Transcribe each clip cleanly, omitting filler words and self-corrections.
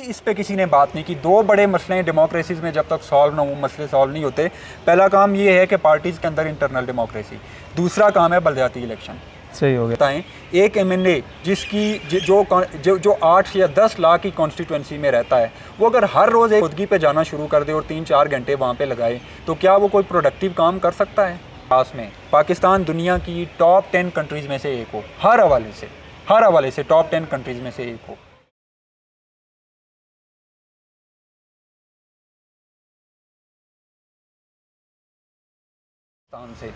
इस पे किसी ने बात नहीं की। दो बड़े मसले हैं डेमोक्रेसीज में, जब तक सॉल्व ना हो मसले सॉल्व नहीं होते। पहला काम ये है कि पार्टीज़ के अंदर इंटरनल डेमोक्रेसी, दूसरा काम है बलदियाती इलेक्शन। सही हो गया। बताएं, एक एमएनए जिसकी जो 8 या 10 लाख की कॉन्स्टिट्यूंसी में रहता है, वो अगर हर रोज़ एक खुदगी पे जाना शुरू कर दे और 3-4 घंटे वहाँ पे लगाए, तो क्या वो कोई प्रोडक्टिव काम कर सकता है? पास में पाकिस्तान दुनिया की टॉप 10 कंट्रीज़ में से एक हो, हर हवाले से टॉप 10 कंट्रीज़ में से एक हो। से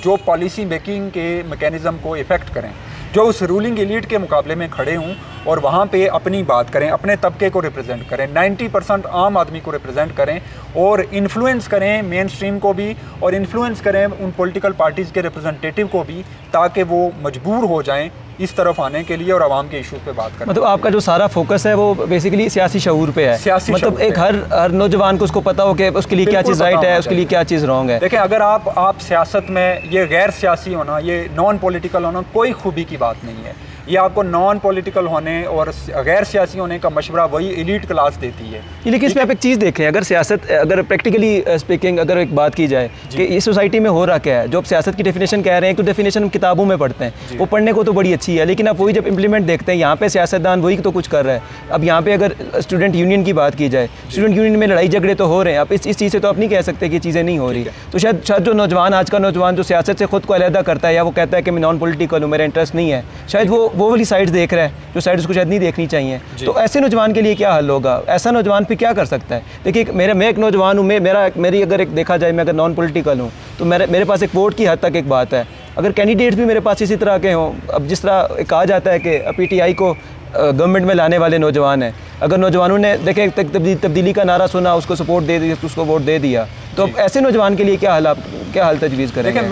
जो पॉलिसी मेकिंग के मैकेनिज़्म को इफ़ेक्ट करें, जो उस रूलिंग एलीट के मुकाबले में खड़े हों और वहाँ पे अपनी बात करें, अपने तबके को रिप्रेजेंट करें, 90% आम आदमी को रिप्रेजेंट करें और इन्फ्लुएंस करें मेन स्ट्रीम को भी, और इन्फ्लुएंस करें उन पॉलिटिकल पार्टीज़ के रिप्रेजेंटेटिव को भी, ताकि वो मजबूर हो जाएं इस तरफ आने के लिए और आवाम के इशूज़ पे बात करें। मतलब आपका जो सारा फोकस है वो बेसिकली सियासी शऊर पे है। मतलब एक हर नौजवान को उसको पता हो कि उसके लिए क्या चीज़ राइट है, उसके लिए क्या चीज़ रॉन्ग है। देखें, अगर आप सियासत में ये गैर सियासी होना, ये नॉन पॉलिटिकल होना कोई खूबी की बात नहीं है। ये आपको नॉन पॉलिटिकल होने और गैर सियासी होने का मशवरा वही एलीट क्लास देती है। लेकिन इसमें आप एक चीज़ देखें, अगर सियासत, अगर प्रैक्टिकली स्पीकिंग अगर एक बात की जाए कि इस सोसाइटी में हो रहा क्या है, जो आप सियासत की डेफिनेशन कह रहे हैं, तो डेफिनेशन हम किताबों में पढ़ते हैं, वो पढ़ने को तो बड़ी अच्छी है, लेकिन आप वही जब इम्प्लीमेंट देखते हैं, यहाँ पे सियासतदान वही तो कुछ कर रहा है। अब यहाँ पे अगर स्टूडेंट यूनियन की बात की जाए, स्टूडेंट यूनियन में लड़ाई झगड़े तो हो रहे हैं, आप इस चीज़ से तो आप नहीं कह सकते कि चीज़ें नहीं हो रही। तो शायद जो नौजवान, आज का नौजवान जो सियासत से खुद को अलहदा करता है, या वो कहता है कि मैं नॉन पॉलिटिकल हूँ, मेरा इंटरेस्ट नहीं है, शायद वो वाली साइड देख रहा है जो साइड उसको शायद नहीं देखनी चाहिए। तो ऐसे नौजवान के लिए क्या हल होगा? ऐसा नौजवान फिर क्या कर सकता है? देखिए, मैं एक नौजवान हूँ, मेरी अगर एक देखा जाए, मैं अगर नॉन पॉलिटिकल हूँ, तो मेरे पास एक वोट की हद तक एक बात है। अगर कैंडिडेट्स भी मेरे पास इसी तरह के हों, अब जिस तरह कहा जाता है कि पीटीआई को गवर्नमेंट में लाने वाले नौजवान हैं, अगर नौजवानों ने देखें तब्दीली का नारा सुना, उसको सपोर्ट दे दिया, उसको वोट दे दिया, तो अब ऐसे नौजवान के लिए क्या हल तजवीज़ करेंगे? देखिए,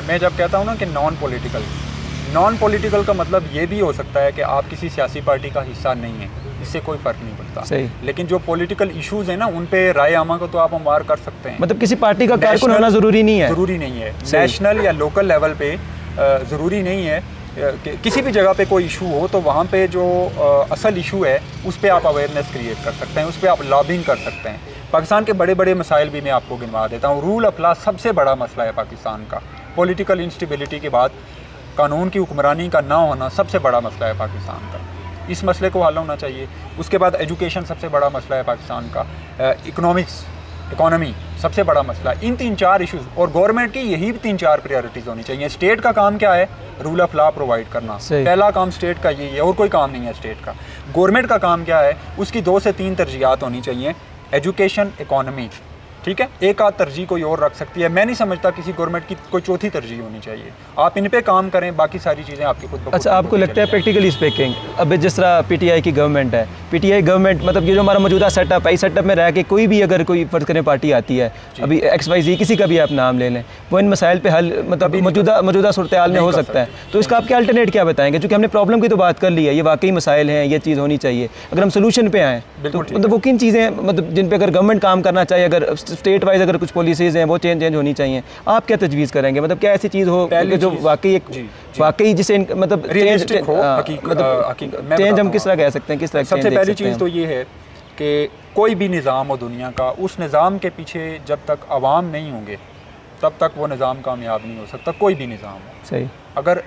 मैं जब कहता हूँ ना कि नॉन पॉलिटिकल का मतलब ये भी हो सकता है कि आप किसी सियासी पार्टी का हिस्सा नहीं है, इससे कोई फ़र्क नहीं पड़ता। सही। लेकिन जो पॉलिटिकल इश्यूज़ हैं ना, उन पे राय आमा को तो आप हमवार कर सकते हैं। मतलब किसी पार्टी का कारकुन होना ज़रूरी नहीं है। नेशनल या लोकल लेवल पे ज़रूरी नहीं है कि किसी भी जगह पे कोई इशू हो तो वहाँ पे जो असल इशू है उस पर आप अवेयरनेस क्रिएट कर सकते हैं, उस पर आप लॉबिंग कर सकते हैं। पाकिस्तान के बड़े बड़े मसाइल भी मैं आपको गिनवा देता हूँ। रूल ऑफ लॉ सबसे बड़ा मसला है पाकिस्तान का। पॉलिटिकल इंस्टेबिलिटी के बाद कानून की हुक्मरानी का ना होना सबसे बड़ा मसला है पाकिस्तान का। इस मसले को हल होना चाहिए। उसके बाद एजुकेशन सबसे बड़ा मसला है पाकिस्तान का। इकोनॉमी सबसे बड़ा मसला है। इन 3-4 इशूज़, और गवर्नमेंट की यही 3-4 प्रायोरिटीज़ होनी चाहिए। स्टेट का काम क्या है? रूल ऑफ लॉ प्रोवाइड करना। पहला काम स्टेट का यही है, और कोई काम नहीं है स्टेट का। गवर्नमेंट का काम क्या है? उसकी 2 से 3 तरजीहात होनी चाहिए, एजुकेशन, इकोनॉमी, ठीक है। एक आध तरजीह कोई और रख सकती है। मैं नहीं समझता किसी गवर्नमेंट की कोई चौथी तरजीह होनी चाहिए। आप इन पे काम करें, बाकी सारी चीज़ें आपकी खुद। अच्छा, आपको लगता है प्रैक्टिकली स्पीकिंग, अब जिस तरह पीटीआई की गवर्नमेंट है, पीटीआई गवर्नमेंट मतलब ये जो हमारा मौजूदा सेटअप है, इस सेटअप में रह के कोई भी अगर कोई फ़र्ज़ करें पार्टी आती है, अभी XYZ किसी का भी आप नाम ले लें, वो इन मसाइल पे हल मतलब मौजूदा सूरत हाल में हो सकता है। तो इसका आप क्या अल्टरनेट क्या बताएंगे? क्योंकि हमने प्रॉब्लम की तो बात कर ली है, ये वाकई मसाइल हैं, ये चीज़ होनी चाहिए। अगर हम सोल्यूशन पे आएँ तो मतलब वो किन चीज़ें, मतलब जिन पर अगर गवर्नमेंट काम करना चाहिए, अगर स्टेट वाइज अगर कुछ पॉलिसीज़ हैं वो चेंज होनी चाहिए, आप क्या तजवीज़ करेंगे? मतलब क्या ऐसी चीज़ हो जो वाकई जिसे मतलब चेंज हम किस तरह कह सकते हैं? किस तरह? सबसे पहली चीज़ तो ये है कि कोई भी निज़ाम हो दुनिया का, उस निज़ाम के पीछे जब तक अवाम नहीं होंगे तब तक वो निज़ाम कामयाब नहीं हो सकता। कोई भी निज़ाम हो, सही। अगर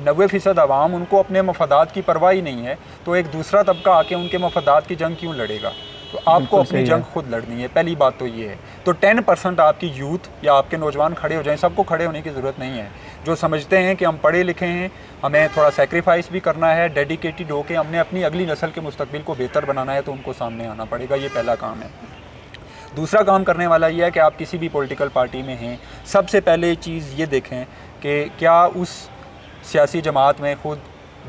90% अवाम, उनको अपने मफादात की परवाह ही नहीं है, तो एक दूसरा तबका आके उनके मफादात की जंग क्यों लड़ेगा? तो आपको अपनी जंग खुद लड़नी है। पहली बात तो ये है। तो 10% आपकी यूथ या आपके नौजवान खड़े हो जाएं। सबको खड़े होने की ज़रूरत नहीं है। जो समझते हैं कि हम पढ़े लिखे हैं, हमें थोड़ा सेक्रीफाइस भी करना है, डेडिकेटेड होकर हमने अपनी अगली नस्ल के मुस्तकबिल को बेहतर बनाना है, तो उनको सामने आना पड़ेगा। ये पहला काम है। दूसरा काम करने वाला ये है कि आप किसी भी पॉलिटिकल पार्टी में हैं, सबसे पहले चीज़ ये देखें कि क्या उस सियासी जमात में खुद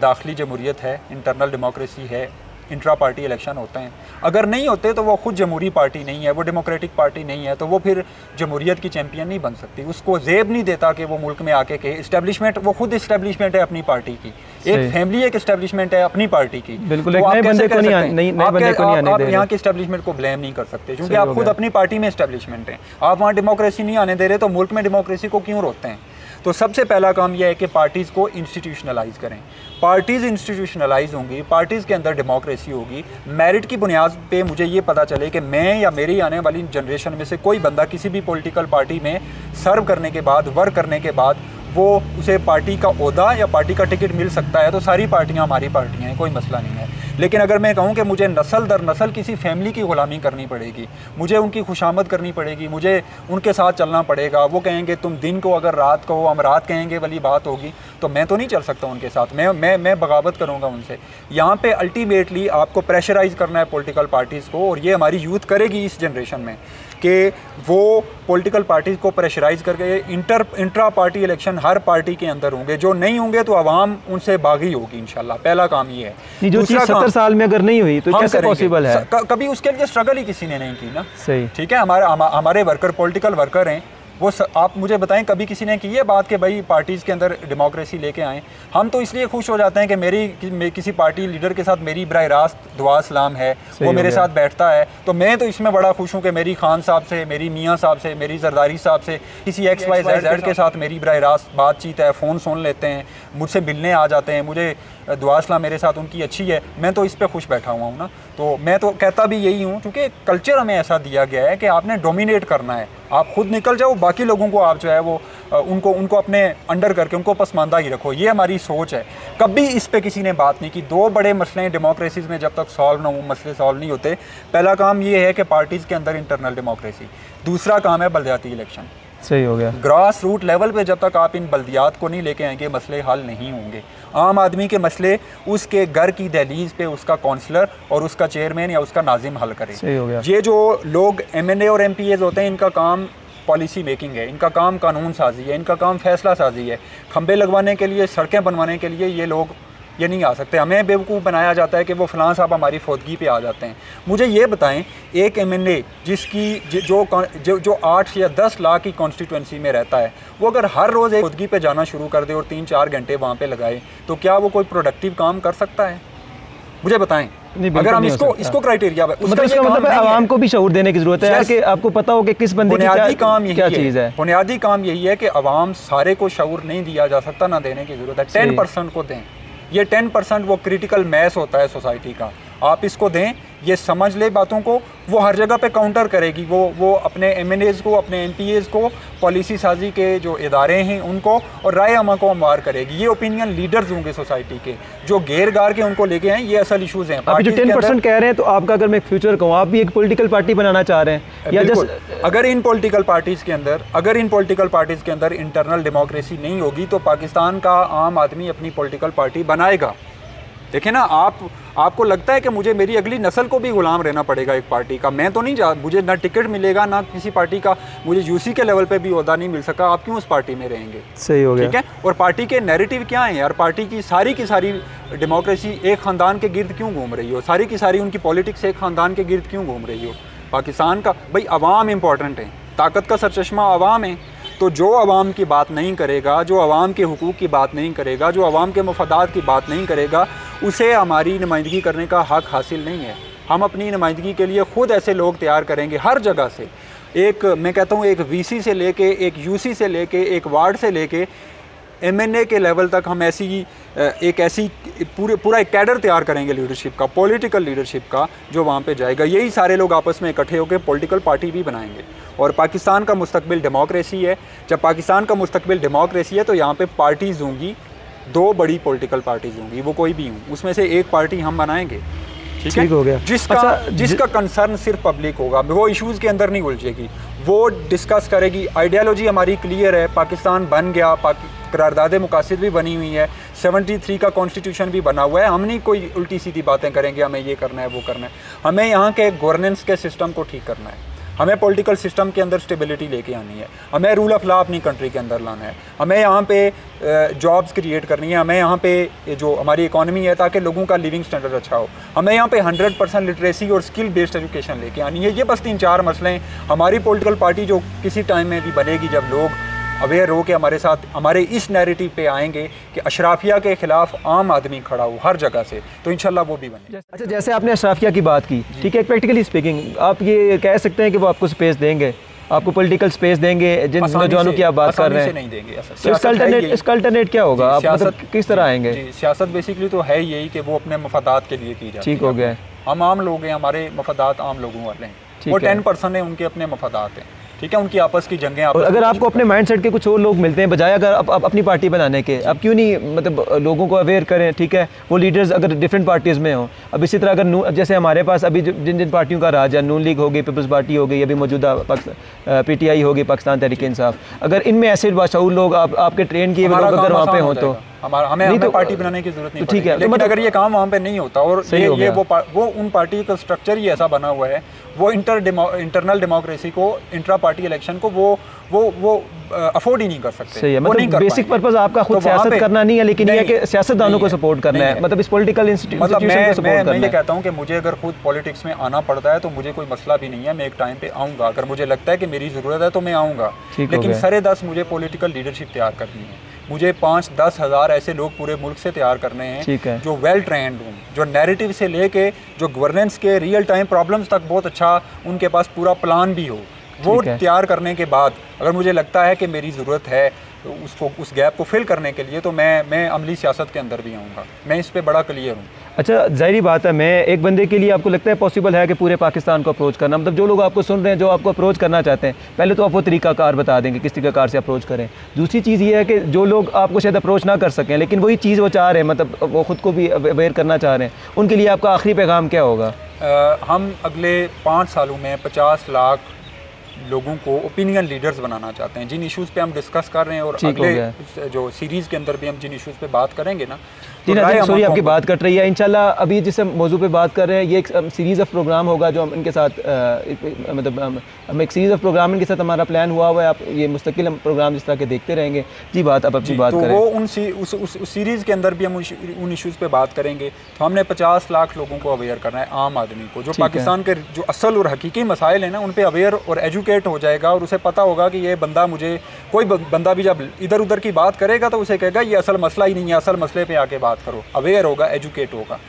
दाखिली जमहूरियत है, इंटरनल डेमोक्रेसी है, इंट्रा पार्टी इलेक्शन होते हैं। अगर नहीं होते तो वो खुद जमहूरी पार्टी नहीं है, वो डेमोक्रेटिक पार्टी नहीं है, तो वो फिर जमहूरियत की चैंपियन नहीं बन सकती। उसको जेब नहीं देता कि वो मुल्क में आके के इस्टेब्लिशमेंट, वो खुद इस्टेब्लिशमेंट है अपनी पार्टी की, एक फैमिली एक इस्टेब्लिशमेंट है अपनी पार्टी की। बिल्कुल, तो आप यहाँ के इस्टेब्लिशमेंट को ब्लेम नहीं कर सकते, क्योंकि आप खुद अपनी पार्टी में इस्टेब्लिशमेंट हैं। आप वहाँ डेमोक्रेसी नहीं आने दे रहे, तो मुल्क में डेमोक्रेसी को क्यों रोकते हैं? तो सबसे पहला काम यह है कि पार्टीज़ को इंस्टीट्यूशनलाइज करें। पार्टीज़ इंस्टीट्यूशनलाइज होंगी, पार्टीज़ के अंदर डेमोक्रेसी होगी, मेरिट की बुनियाद पे मुझे ये पता चले कि मैं या मेरी आने वाली जनरेशन में से कोई बंदा किसी भी पॉलिटिकल पार्टी में सर्व करने के बाद, वर्क करने के बाद वो उसे पार्टी का ओहदा या पार्टी का टिकट मिल सकता है, तो सारी पार्टियां हमारी पार्टियां हैं, कोई मसला नहीं है। लेकिन अगर मैं कहूं कि मुझे नस्ल दर नस्ल किसी फैमिली की ग़ुलामी करनी पड़ेगी, मुझे उनकी खुशामद करनी पड़ेगी, मुझे उनके साथ चलना पड़ेगा, वो कहेंगे तुम दिन को अगर रात को हम रात कहेंगे वाली बात होगी, तो मैं तो नहीं चल सकता उनके साथ, मैं बगावत करूँगा उनसे। यहाँ पर अल्टीमेटली आपको प्रेशराइज़ करना है पॉलिटिकल पार्टीज़ को, और ये हमारी यूथ करेगी इस जनरेशन में कि वो पॉलिटिकल पार्टीज़ को प्रेशराइज़ करके इंट्रा पार्टी इलेक्शन हर पार्टी के अंदर होंगे, जो नहीं होंगे तो आवाम उनसे बागी होगी इंशाल्लाह। पहला काम ये है। जो चीज़ 70 साल में अगर नहीं हुई तो कैसे पॉसिबल है? कभी उसके लिए स्ट्रगल ही किसी ने नहीं की ना। सही, ठीक है। हमारे वर्कर पॉलिटिकल वर्कर हैं, वो आप मुझे बताएं कभी किसी ने की ये बात कि भाई पार्टीज़ के अंदर डेमोक्रेसी लेके आएँ? हम तो इसलिए खुश हो जाते हैं कि किसी पार्टी लीडर के साथ मेरी बराह रास्त दुआ सलाम है, वो मेरे साथ बैठता है, तो मैं तो इसमें बड़ा खुश हूँ कि मेरी खान साहब से, मेरी मियाँ साहब से, मेरी जरदारी साहब से, किसी XYZ के साथ मेरी बराह रास्त बातचीत है, फ़ोन सुन लेते हैं, मुझसे मिलने आ जाते हैं, मुझे दुआ सलाम मेरे साथ उनकी अच्छी है, मैं तो इस पर खुश बैठा हुआ हूँ ना। तो मैं तो कहता भी यही हूँ, क्योंकि कल्चर हमें ऐसा दिया गया है कि आपने डोमिनेट करना है, आप खुद निकल जाओ, बाकी लोगों को आप जो है वो उनको अपने अंडर करके उनको पसमानदा ही रखो, ये हमारी सोच है। कभी इस पे किसी ने बात नहीं की। दो बड़े मसले हैं डेमोक्रेसीज़ में, जब तक सॉल्व ना हो मसले सॉल्व नहीं होते। पहला काम ये है कि पार्टीज़ के अंदर इंटरनल डेमोक्रेसी, दूसरा काम है बल्दियाती इलेक्शन। सही हो गया। ग्रास रूट लेवल पे जब तक आप इन बल्दियात को नहीं लेके आएंगे, मसले हल नहीं होंगे। आम आदमी के मसले उसके घर की दहलीज पे उसका काउंसलर और उसका चेयरमैन या उसका नाजिम हल करे। सही हो गया। ये जो लोग MNA और MPAs होते हैं, इनका काम पॉलिसी मेकिंग है, इनका काम कानून साजी है, इनका काम फैसला साजी है। खंबे लगवाने के लिए, सड़कें बनवाने के लिए ये लोग ये नहीं आ सकते। हमें बेवकूफ़ बनाया जाता है कि वो फ़लाँ साहब हमारी फौदगी पे आ जाते हैं। मुझे ये बताएं, एक MNA जिसकी जो 8 या 10 लाख की कॉन्स्टिट्यूंसी में रहता है, वो अगर हर रोज़ एक फौदगी पे जाना शुरू कर दे और 3-4 घंटे वहाँ पे लगाए, तो क्या वो कोई प्रोडक्टिव काम कर सकता है? मुझे बताएं। अगर हम इसको क्राइटेरिया मतलब आवाम को भी शऊर देने की जरूरत है कि आपको पता हो कि किस बंदे की क्या चीज़ है। बुनियादी काम यही है कि आवाम सारे को शऊर नहीं दिया जा सकता, ना देने की जरूरत है। 10% को दें। ये 10% वो क्रिटिकल मैस होता है सोसाइटी का, आप इसको दें, ये समझ ले बातों को, वो हर जगह पे काउंटर करेगी। वो अपने MNAs को, अपने MPAs को, पॉलिसी साजी के जो इदारे हैं उनको और राय अमा को हमवार करेगी। ये ओपिनियन लीडर्स होंगे सोसाइटी के, जो घेर गार के उनको लेके आए। ये असल इशूज़ हैं। आप जो 10% कह रहे हैं, तो आपका अगर मैं फ्यूचर कहूँ, आप भी एक पॉलिटिकल पार्टी बनाना चाह रहे हैं या जस्ट अगर इन पॉलिटिकल पार्टीज़ के अंदर इंटरनल डेमोक्रेसी नहीं होगी, तो पाकिस्तान का आम आदमी अपनी पॉलिटिकल पार्टी बनाएगा। देखें ना, आपको लगता है कि मुझे मेरी अगली नस्ल को भी गुलाम रहना पड़ेगा एक पार्टी का? मैं तो नहीं मुझे ना टिकट मिलेगा, ना किसी पार्टी का मुझे UC के लेवल पे भी ओहदा नहीं मिल सका, आप क्यों उस पार्टी में रहेंगे? सही हो गया। ठीक है। और पार्टी के नैरेटिव क्या है यार? पार्टी की सारी डेमोक्रेसी एक ख़ानदान के गिर्द क्यों घूम रही हो? सारी की सारी उनकी पॉलिटिक्स एक ख़ानदान के गिर्द क्यों घूम रही हो? पाकिस्तान का भाई अवाम इम्पॉर्टेंट है, ताकत का सरचश्मा अवाम है। तो जो अवाम की बात नहीं करेगा, जो अवाम के हुकूक की बात नहीं करेगा, जो अवाम के मफादात की बात नहीं करेगा, उसे हमारी नुमाइंदगी करने का हक हासिल नहीं है। हम अपनी नुमाइंदगी के लिए ख़ुद ऐसे लोग तैयार करेंगे हर जगह से। मैं कहता हूँ एक VC से लेके, एक UC से लेके, एक वार्ड से लेके MNA के लेवल तक हम पूरा एक कैडर तैयार करेंगे लीडरशिप का, पॉलिटिकल लीडरशिप का, जो वहाँ पे जाएगा। यही सारे लोग आपस में इकट्ठे होकर पॉलिटिकल पार्टी भी बनाएंगे। और पाकिस्तान का मुस्तकबिल डेमोक्रेसी है। जब पाकिस्तान का मुस्तकबिल डेमोक्रेसी है, तो यहाँ पे पार्टीज़ होंगी, 2 बड़ी पॉलिटिकल पार्टीज़ होंगी, वो कोई भी हों, उसमें से एक पार्टी हम बनाएंगे। ठीक हो गया। जिसका कंसर्न सिर्फ पब्लिक होगा, वो इश्यूज़ के अंदर नहीं उलझेगी, वो डिस्कस करेगी। आइडियालॉजी हमारी क्लियर है, पाकिस्तान बन गया, करारदाद मुकासिद भी बनी हुई है, 73 का कॉन्स्टिट्यूशन भी बना हुआ है। हम नहीं कोई उल्टी सीधी बातें करेंगे, हमें ये करना है, वो करना है। हमें यहाँ के गवर्नेंस के सिस्टम को ठीक करना है, हमें पॉलिटिकल सिस्टम के अंदर स्टेबिलिटी लेके आनी है, हमें रूल ऑफ लॉ अपनी कंट्री के अंदर लाना है, हमें यहाँ पे जॉब्स क्रिएट करनी है, हमें यहाँ पे जो हमारी इकॉनमी है ताकि लोगों का लिविंग स्टैंडर्ड अच्छा हो, हमें यहाँ पे 100% लिटरेसी और स्किल बेस्ड एजुकेशन लेके आनी है। ये बस 3-4 मसले हैं। हमारी पॉलिटिकल पार्टी जो किसी टाइम में भी बनेगी, जब लोग अवेयर हो के हमारे साथ हमारे इस नैरेटिव पे आएंगे कि अशराफिया के ख़िलाफ़ आम आदमी खड़ा हो हर जगह से, तो इंशाल्लाह वो भी बने। अच्छा, जैसे आपने अशराफिया की बात की, ठीक है, प्रैक्टिकली स्पीकिंग आप ये कह सकते हैं कि वो आपको स्पेस देंगे? आपको पॉलिटिकल स्पेस देंगे जिन नौजवानों की आप बात कर रहे हैं? नहीं देंगे। तो इसका अल्टरनेट क्या होगा? आप मतलब किस तरह आएंगे? सियासत बेसिकली तो है यही कि वो अपने मफादात के लिए की जाती है। ठीक हो गया। हम आम लोग हैं, हमारे मफादात आम लोगों वाले हैं, वो 10% है उनके अपने मफादात हैं, ठीक है, उनकी आपस की जंगें। और अगर आपको अपने माइंडसेट के कुछ और लोग मिलते हैं बजाय अगर आप अपनी पार्टी बनाने के, आप क्यों नहीं मतलब लोगों को अवेयर करें? ठीक है, वो लीडर्स अगर डिफरेंट पार्टीज़ में हों, अब इसी तरह अगर जैसे हमारे पास अभी जिन जिन पार्टियों का राज है, नून लीग हो गई, पीपल्स पार्टी हो गई, अभी मौजूदा PTI हो गई, पाकिस्तान तहरीक इंसाफ, अगर इनमें ऐसे बाशऊर लोग आपके ट्रेन किए हुए लोग अगर वहाँ पे हों तो हमें तो पार्टी बनाने की जरूरत नहीं, ठीक है। लेकिन अगर ये काम वहाँ पे नहीं होता और ये वो उन पार्टी का स्ट्रक्चर ही ऐसा बना हुआ है, वो इंटरनल डेमोक्रेसी को, इंट्रा पार्टी इलेक्शन को वो अफोर्ड ही नहीं कर सकते। सही है, मतलब बेसिक पर्पस आपका खुद सियासत करना नहीं है, लेकिन ये कि सियासतदानों को सपोर्ट करना है, मतलब इस पॉलिटिकल इंस्टीट्यूशन को सपोर्ट करना है। मैं ये कहता हूँ कि मुझे अगर खुद पॉलिटिक्स में आना पड़ता है तो मुझे कोई मसला भी नहीं है, मैं एक टाइम पे आऊँगा। अगर मुझे लगता है कि मेरी ज़रूरत है तो मैं आऊँगा, लेकिन 10.5 मुझे पॉलिटिकल लीडरशिप तैयार करनी है। मुझे 5-10 हज़ार ऐसे लोग पूरे मुल्क से तैयार करने हैं जो वेल ट्रेंड हों, जो नैरेटिव से लेके जो गवर्नेंस के रियल टाइम प्रॉब्लम्स तक बहुत अच्छा उनके पास पूरा प्लान भी हो। वो तैयार करने के बाद अगर मुझे लगता है कि मेरी ज़रूरत है तो उसको, उस गैप को फिल करने के लिए, तो मैं अमली सियासत के अंदर भी आऊँगा। मैं इस पे बड़ा क्लियर हूँ। अच्छा, ज़ाहिरी बात है, मैं एक बंदे के लिए आपको लगता है पॉसिबल है कि पूरे पाकिस्तान को अप्रोच करना? मतलब जो लोग आपको सुन रहे हैं, जो आपको अप्रोच करना चाहते हैं, पहले तो आप वो तरीकाकार बता देंगे किस तरीकाकार से अप्रोच करें। दूसरी चीज़ ये है कि जो लोग आपको शायद अप्रोच ना कर सकें, लेकिन वही चीज़ वो चाह रहे हैं, मतलब वो ख़ुद को भी अवेयर करना चाह रहे हैं, उनके लिए आपका आखिरी पैगाम क्या होगा? हम अगले 5 सालों में 50 लाख लोगों को ओपिनियन लीडर्स बनाना चाहते हैं, जिन इश्यूज़ पे हम डिस्कस कर रहे हैं। और अगले जो सीरीज़ के अंदर भी हम जिन इश्यूज़ पे बात करेंगे ना, सॉरी आपकी बात कट रही है। इंशाल्लाह अभी जिस मौजू पे बात कर रहे हैं, ये एक सीरीज़ ऑफ प्रोग्राम होगा जो हम इनके साथ मतलब हम एक सीरीज़ ऑफ प्रोग्राम इनके साथ हमारा प्लान हुआ हुआ है। आप ये मुस्तकिल हम प्रोग्राम जिस तरह के देखते रहेंगे। जी, बात आप अपनी बात करें। वो उस सीरीज़ के अंदर भी हम उन इश्यूज़ पे बात करेंगे। तो हमने 50 लाख लोगों को अवेयर करना है, आम आदमी को, जो पाकिस्तान के जो असल और हकीकी मसाइल हैं ना, उन पर अवेयर और एजुकेट हो जाएगा। और उसे पता होगा कि ये बंदा, मुझे कोई बंदा भी जब इधर उधर की बात करेगा तो उसे कहेगा ये असल मसला ही नहीं है, असल मसले पे आके बात करो। अवेयर होगा, एजुकेट होगा।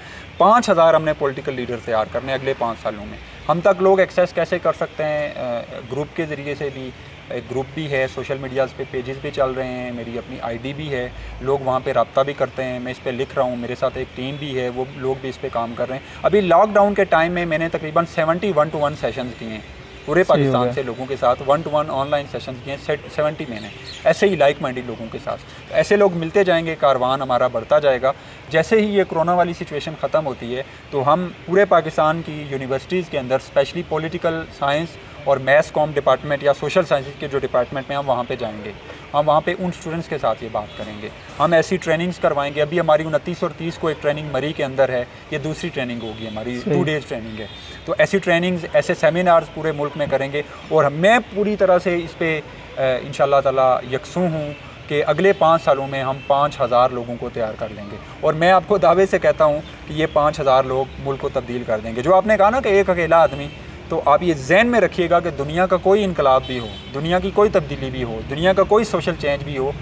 5000 हमने पॉलिटिकल लीडर तैयार करने अगले 5 सालों में। हम तक लोग एक्सेस कैसे कर सकते हैं? ग्रुप के ज़रिए से भी, एक ग्रुप भी है, सोशल मीडियाज़ पे पेजेस भी चल रहे हैं, मेरी अपनी ID भी है, लोग वहाँ पे रब्ता भी करते हैं, मैं इस पे लिख रहा हूँ, मेरे साथ एक टीम भी है, वो लोग भी इस पे काम कर रहे हैं। अभी लॉकडाउन के टाइम में मैंने तकरीबन 70 1-to-1 सेशंस किए हैं पूरे पाकिस्तान से लोगों के साथ, 1-to-1 ऑनलाइन सेशन किए हैं 70 मैंने, ऐसे ही लाइक माइंडेड लोगों के साथ। ऐसे लोग मिलते जाएंगे, कारवान हमारा बढ़ता जाएगा। जैसे ही ये कोरोना वाली सिचुएशन ख़त्म होती है तो हम पूरे पाकिस्तान की यूनिवर्सिटीज़ के अंदर स्पेशली पॉलिटिकल साइंस और मैथ्स कॉम डिपार्टमेंट या सोशल साइंसेज के जो डिपार्टमेंट में हम वहाँ पे जाएंगे, हम वहाँ पे उन स्टूडेंट्स के साथ ये बात करेंगे, हम ऐसी ट्रेनिंग्स करवाएंगे। अभी हमारी 29 और 30 को एक ट्रेनिंग मरी के अंदर है, ये दूसरी ट्रेनिंग होगी हमारी, 2 डेज़ ट्रेनिंग है। तो ऐसी ट्रेनिंग्स, ऐसे सेमिनार्स पूरे मुल्क में करेंगे। और मैं पूरी तरह से इस पर इंशाअल्लाह ताला यकसू हूँ कि अगले 5 सालों में हम 5000 लोगों को तैयार कर लेंगे। और मैं आपको दावे से कहता हूँ कि ये 5000 लोग मुल्क को तब्दील कर देंगे। जो आपने कहा ना कि एक अकेला आदमी, तो आप ये जहन में रखिएगा कि दुनिया का कोई इनकलाब भी हो, दुनिया की कोई तब्दीली भी हो, दुनिया का कोई सोशल चेंज भी हो,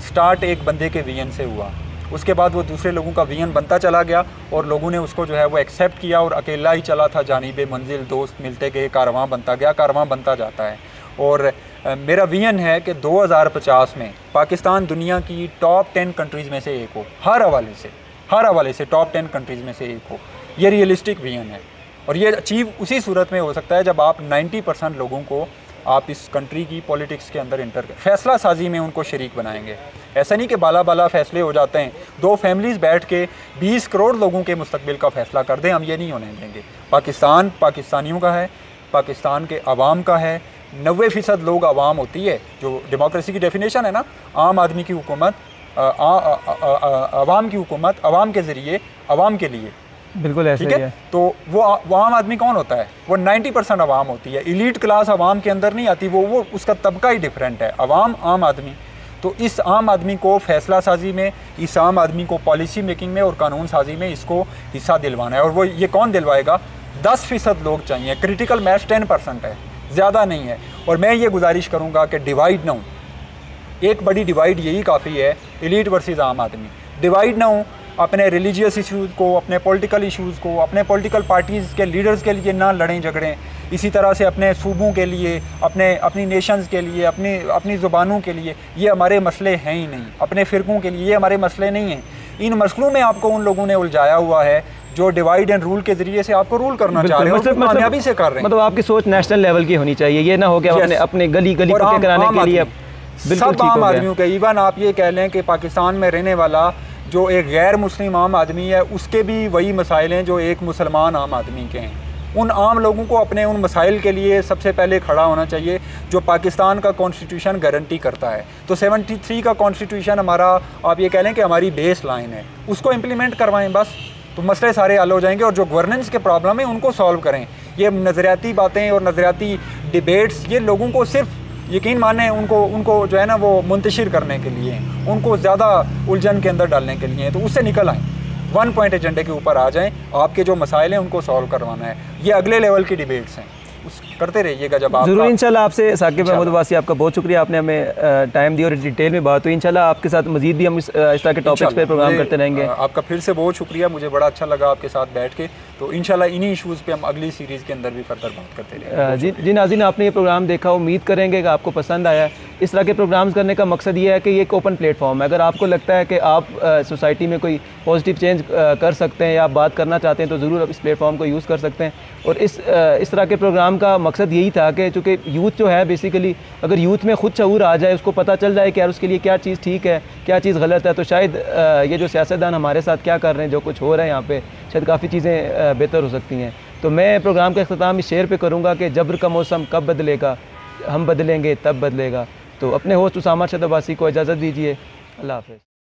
स्टार्ट एक बंदे के विजन से हुआ। उसके बाद वो दूसरे लोगों का विजन बनता चला गया और लोगों ने उसको जो है वो एक्सेप्ट किया और अकेला ही चला था जानिबे मंजिल, दोस्त मिलते गए, कारवां बनता गया, कारवां बनता जाता है। और मेरा विजन है कि 2050 में पाकिस्तान दुनिया की टॉप 10 कंट्रीज़ में से एक हो, हर हवाले से टॉप 10 कंट्रीज़ में से एक हो। ये रियलिस्टिक विजन है और ये अचीव उसी सूरत में हो सकता है जब आप 90% लोगों को आप इस कंट्री की पॉलिटिक्स के अंदर फैसला साजी में उनको शरीक बनाएंगे। ऐसा नहीं कि बाला बाला फैसले हो जाते हैं, 2 फैमिलीज़ बैठ के 20 करोड़ लोगों के मुस्तकबिल का फ़ैसला कर दें, हम ये नहीं होने देंगे। पाकिस्तान पाकिस्तानियों का है, पाकिस्तान के अवाम का है। 90% लोग अवाम होती है, जो डेमोक्रेसी की डेफिनेशन है ना, आम आदमी की हुकूमत, अवाम की हुकूमत, अवाम के ज़रिए, अवाम के लिए। बिल्कुल ऐसे ही है। तो वो आम आदमी कौन होता है? वो 90% अवाम होती है। एलीट क्लास अवाम के अंदर नहीं आती, वो उसका तबका ही डिफरेंट है, अवाम, आम आदमी। तो इस आम आदमी को फ़ैसला साजी में, इस आम आदमी को पॉलिसी मेकिंग में और कानून साजी में इसको हिस्सा दिलवाना है। और वो ये कौन दिलवाएगा? 10% लोग चाहिए। क्रिटिकल मैच 10% है, ज़्यादा नहीं है। और मैं ये गुजारिश करूँगा कि डिवाइड ना हो, एक बड़ी डिवाइड यही काफ़ी है, एलीट वर्सेस आम आदमी। डिवाइड ना हो, अपने रिलीजियस इश्यूज़ को, अपने पॉलिटिकल इश्यूज़ को, अपने पॉलिटिकल पार्टीज़ के लीडर्स के लिए ना लड़ें झगड़ें, इसी तरह से अपने सूबों के लिए, अपनी नेशंस के लिए, अपनी ज़ुबानों के लिए, ये हमारे मसले हैं ही नहीं। अपने फ़िरक़ों के लिए ये हमारे मसले नहीं हैं। इन मसलों में आपको उन लोगों ने उलझाया हुआ है जो डिवाइड एंड रूल के ज़रिए से आपको रूल करना चाह रहे हैं, कामयाबी से कर रहे हैं। मतलब आपकी सोच नेशनल लेवल की होनी चाहिए, ये ना हो कि अपने गली पुके कराने के लिए सब आम आदमियों के, इवन आप ये कह लें कि पाकिस्तान में रहने वाला जो एक गैर मुस्लिम आम आदमी है उसके भी वही मसाइल हैं जो एक मुसलमान आम आदमी के हैं। उन आम लोगों को अपने उन मसाइल के लिए सबसे पहले खड़ा होना चाहिए जो पाकिस्तान का कॉन्स्टिट्यूशन गारंटी करता है। तो 73 का कॉन्स्टिट्यूशन हमारा, आप ये कह लें कि हमारी बेस लाइन है, उसको इम्प्लीमेंट करवाएं बस, तो मसले सारे हल हो जाएंगे। और जो गवर्नेंस के प्रॉब्लम है उनको सॉल्व करें। ये नज़रियाती बातें और नज़रियाती डिबेट्स ये लोगों को सिर्फ यकीन माने उनको जो है ना वो मुंतशिर करने के लिए, उनको ज़्यादा उलझन के अंदर डालने के लिए, तो उससे निकल आएँ, 1 पॉइंट एजेंडे के ऊपर आ जाएं। आपके जो मसाइल हैं उनको सॉल्व करवाना है, ये अगले लेवल की डिबेट्स हैं, उस करते रहिएगा जब आप ज़रूर। इंशाल्लाह आपसे साकिब महमूद अब्बासी, आपका बहुत शुक्रिया, आपने हमें टाइम दिया और डिटेल में बात हुई। इंशाल्लाह आपके साथ मज़ीद भी हम इस तरह के टॉपिक्स पे प्रोग्राम करते रहेंगे। आपका फिर से बहुत शुक्रिया, मुझे बड़ा अच्छा लगा आपके साथ बैठ के। तो इंशाल्लाह इन्हीं इशूज़ पे हम अगली सीरीज़ के अंदर भी फर्दर बात करते रहेंगे। जी नाज़रीन, आपने ये प्रोग्राम देखा, उम्मीद करेंगे कि आपको पसंद आया। इस तरह के प्रोग्राम्स करने का मकसद ये है कि ये एक ओपन प्लेटफॉर्म है। अगर आपको लगता है कि आप सोसाइटी में कोई पॉजिटिव चेंज कर सकते हैं या आप बात करना चाहते हैं तो ज़रूर आप इस प्लेटफॉर्म को यूज़ कर सकते हैं। और इस तरह के प्रोग्राम का मकसद यही था कि चूँकि यूथ जो है बेसिकली, अगर यूथ में खुद शऊर आ जाए, उसको पता चल जाए कि यार उसके लिए क्या चीज़ ठीक है, क्या चीज़ गलत है, तो शायद ये जो सियासतदान हमारे साथ क्या कर रहे हैं, जो कुछ हो रहा है यहाँ पे, शायद काफ़ी चीज़ें बेहतर हो सकती हैं। तो मैं प्रोग्राम का अख्ताम इस शेर पे करूँगा कि जब्र का मौसम कब बदलेगा, हम बदलेंगे तब बदलेगा। तो अपने होस्ट उसामा अरशद अब्बासी को इजाज़त दीजिए। अल्लाह हाफ़िज़।